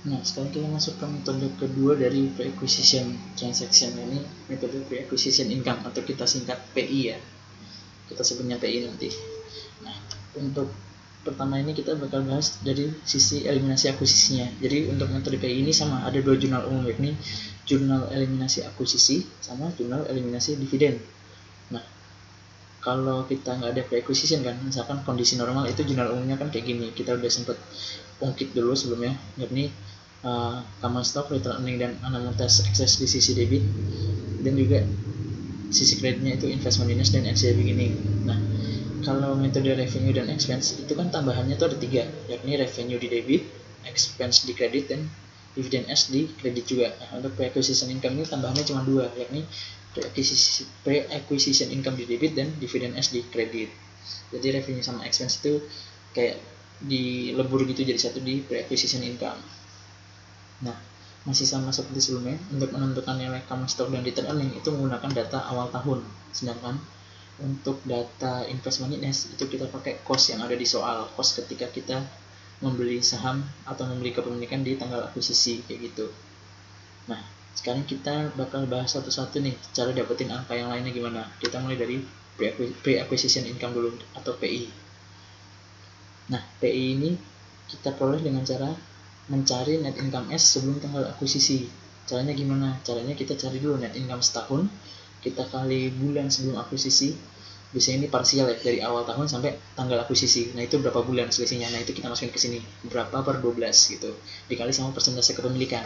Nah, sekarang kita masuk ke metode kedua dari pre-acquisition transaction, ini metode pre-acquisition income atau kita singkat PI ya. Kita sebutnya PI nanti. Nah, untuk pertama ini kita bakal bahas dari sisi eliminasi akuisisinya. Jadi untuk metode PI ini sama, ada dua jurnal umum, yakni jurnal eliminasi akuisisi sama jurnal eliminasi dividen. Nah, kalau kita nggak ada pre-acquisition kan, misalkan kondisi normal itu jurnal umumnya kan kayak gini, kita udah sempet ungkit dulu sebelumnya, yakni common stock, return earning, dan unamortized excess di sisi debit, dan juga sisi kreditnya itu investment minus dan NCI beginning. Nah, kalau metode revenue dan expense itu kan tambahannya tuh ada 3, yakni revenue di debit, expense di kredit, dan dividend S di kredit juga. Nah, untuk pre-acquisition income ini tambahannya cuma 2, yakni pre-acquisition income di debit dan dividend S di kredit. Jadi revenue sama expense itu kayak dilebur gitu jadi satu di pre-acquisition income. Nah, masih sama seperti sebelumnya, untuk menentukan nilai common stock dan return earning itu menggunakan data awal tahun, sedangkan untuk data investment minus itu kita pakai cost yang ada di soal, cost ketika kita membeli saham atau membeli kepemilikan di tanggal akuisisi kayak gitu. Nah, sekarang kita bakal bahas satu-satu nih cara dapetin angka yang lainnya gimana. Kita mulai dari pre-acquisition income dulu atau PI. Nah, PI ini kita peroleh dengan cara mencari net income S sebelum tanggal akuisisi. Caranya gimana? Caranya kita cari dulu net income setahun, kita kali bulan sebelum akuisisi. Biasanya ini parsial ya, dari awal tahun sampai tanggal akuisisi. Nah, itu berapa bulan selisihnya. Nah, itu kita masukin ke sini. Berapa per 12 gitu. Dikali sama persentase kepemilikan.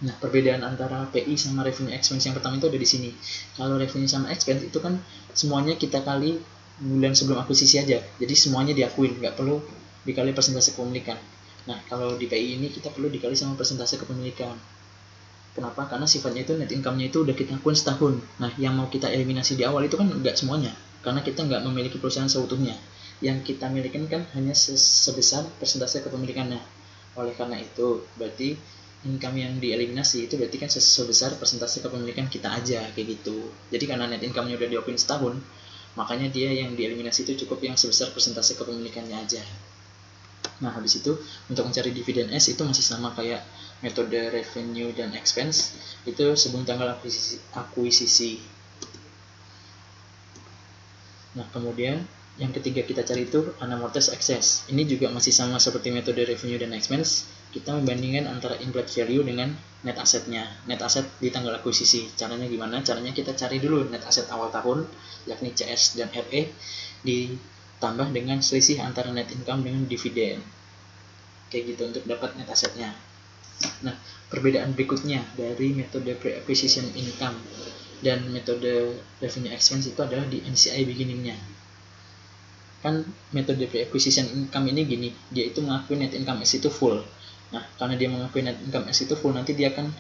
Nah, perbedaan antara PI sama revenue expense yang pertama itu ada di sini. Kalau revenue sama expense itu kan semuanya kita kali bulan sebelum akuisisi aja. Jadi semuanya diakuin, nggak perlu dikali persentase kepemilikan. Nah, kalau di PI ini kita perlu dikali sama persentase kepemilikan. Kenapa? Karena sifatnya itu net income-nya itu udah kita akuin setahun. Nah, yang mau kita eliminasi di awal itu kan nggak semuanya. Karena kita nggak memiliki perusahaan seutuhnya. Yang kita miliki kan hanya sebesar persentase kepemilikannya. Oleh karena itu, berarti income yang dieliminasi itu berarti kan sebesar persentase kepemilikan kita aja, kayak gitu. Jadi karena net income-nya udah diakuin setahun, makanya dia yang dieliminasi itu cukup yang sebesar persentase kepemilikannya aja. Nah, habis itu untuk mencari dividen S itu masih sama kayak metode revenue dan expense, itu sebelum tanggal akuisisi. Nah, kemudian yang ketiga kita cari itu unamortized excess. Ini juga masih sama seperti metode revenue dan expense. Kita membandingkan antara implied value dengan net assetnya. Net asset di tanggal akuisisi. Caranya gimana? Caranya kita cari dulu net asset awal tahun, yakni CS dan RE, ditambah dengan selisih antara net income dengan dividen. Kayak gitu untuk dapat net assetnya. Nah, perbedaan berikutnya dari metode pre-acquisition income dan metode revenue expense itu adalah di NCI beginningnya. Kan metode pre-acquisition income ini gini, dia itu mengakui net income S itu full. Nah, karena dia mengakui net income S itu full, nanti dia akan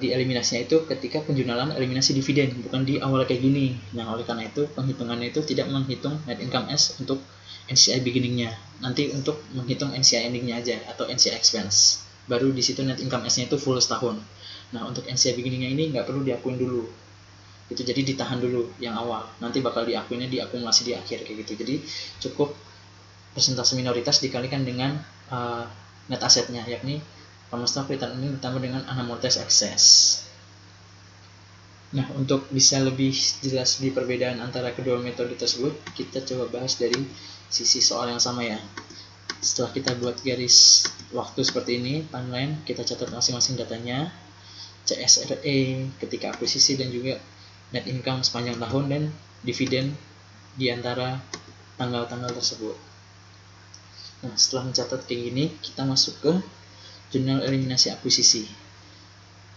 dieliminasinya itu ketika penjualan eliminasi dividen, bukan di awal kayak gini. Nah, oleh karena itu penghitungannya itu tidak menghitung net income S untuk NCI beginningnya, nanti untuk menghitung NCI endingnya aja atau NCI expense. Baru di situ net income S-nya itu full setahun. Nah, untuk NCI beginningnya ini nggak perlu diakuin dulu. Itu jadi ditahan dulu yang awal. Nanti bakal diakuinnya diakumulasi di akhir kayak gitu. Jadi cukup persentase minoritas dikalikan dengan net assetnya, yakni common stock return earning ditambah dengan unamortized excess. Nah, untuk bisa lebih jelas di perbedaan antara kedua metode tersebut, kita coba bahas dari sisi soal yang sama ya. Setelah kita buat garis waktu seperti ini, timeline, kita catat masing-masing datanya, CSRE ketika akuisisi dan juga net income sepanjang tahun dan dividen di antara tanggal-tanggal tersebut. Nah, setelah mencatat kayak gini, kita masuk ke jurnal eliminasi akuisisi.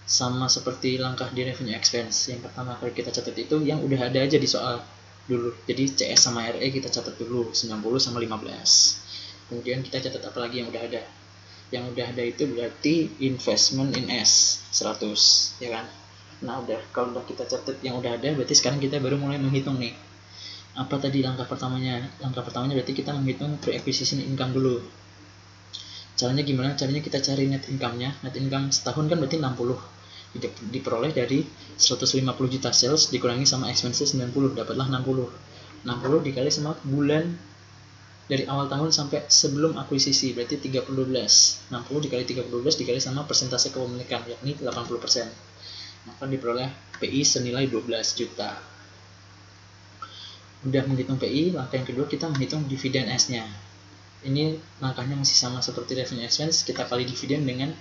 Sama seperti langkah di revenue expense. Yang pertama kali kita catat itu yang udah ada aja di soal dulu. Jadi CS sama RE kita catat dulu 90 sama 15. Kemudian kita catat apa lagi yang udah ada. Yang udah ada itu berarti investment in S 100, ya kan? Nah, kalau udah kita catat yang udah ada, berarti sekarang kita baru mulai menghitung nih. Apa tadi langkah pertamanya? Langkah pertamanya berarti kita menghitung pre-acquisition income dulu. Caranya gimana? Caranya kita cari net income-nya. Net income setahun kan berarti 60. Diperoleh dari 150 juta sales dikurangi sama expenses 90, dapatlah 60. 60 dikali sama bulan dari awal tahun sampai sebelum akuisisi, berarti 30/12. 60 dikali 30/12 dikali sama persentase kepemilikan, yakni 80%. Maka diperoleh PI senilai 12 juta. Udah menghitung PI, langkah yang kedua kita menghitung dividen S-nya. Ini langkahnya masih sama seperti revenue expense, kita kali dividen dengan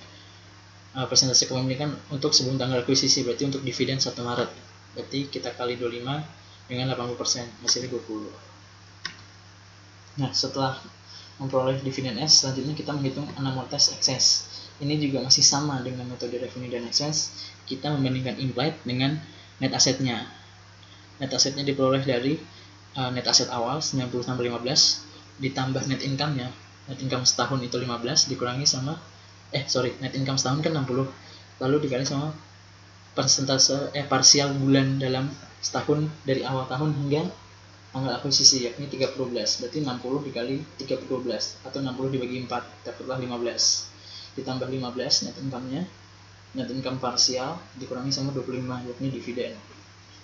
persentase kepemilikan untuk sebelum tanggal akuisisi, berarti untuk dividen 1 Maret. Berarti kita kali 25 dengan 80%, hasilnya 20. Nah, setelah memperoleh dividen S, selanjutnya kita menghitung unamortized excess. Ini juga masih sama dengan metode revenue dan expense. Kita membandingkan implied dengan net assetnya. Net assetnya diperoleh dari net asset awal 90 tambah 15 ditambah net income-nya. Net income setahun itu 15 dikurangi sama net income setahun kan 60, lalu dikali sama persentase parsial bulan dalam setahun dari awal tahun hingga tanggal akuisisi, yakni 30/12. Berarti 60 dikali 30/12 atau 60 dibagi 4, dapatlah 15. Ditambah 15 net income-nya, net income parsial dikurangi sama 25, yakni dividen.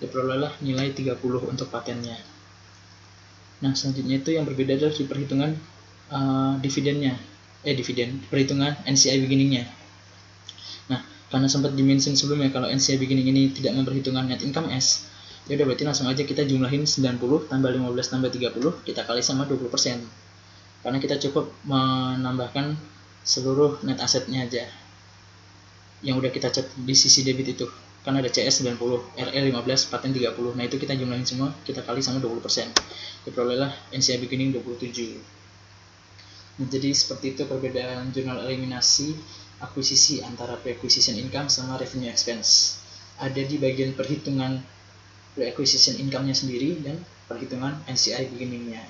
Diperolehlah nilai 30 untuk patennya. Nah, selanjutnya itu yang berbeda adalah di perhitungan perhitungan NCI beginning-nya. Nah, karena sempat dimention sebelumnya kalau NCI beginning ini tidak memperhitungkan net income S, ya udah berarti langsung aja kita jumlahin 90 tambah 15 tambah 30 kita kali sama 20%. Karena kita cukup menambahkan seluruh net asetnya aja yang udah kita cat di sisi debit itu. Karena ada CS 90, RE 15, paten 30. Nah, itu kita jumlahin semua, kita kali sama 20%. Diperolehlah NCI beginning 27. Nah, jadi seperti itu perbedaan jurnal eliminasi akuisisi antara pre-acquisition income sama revenue expense. Ada di bagian perhitungan pre-acquisition income-nya sendiri dan perhitungan NCI beginning-nya.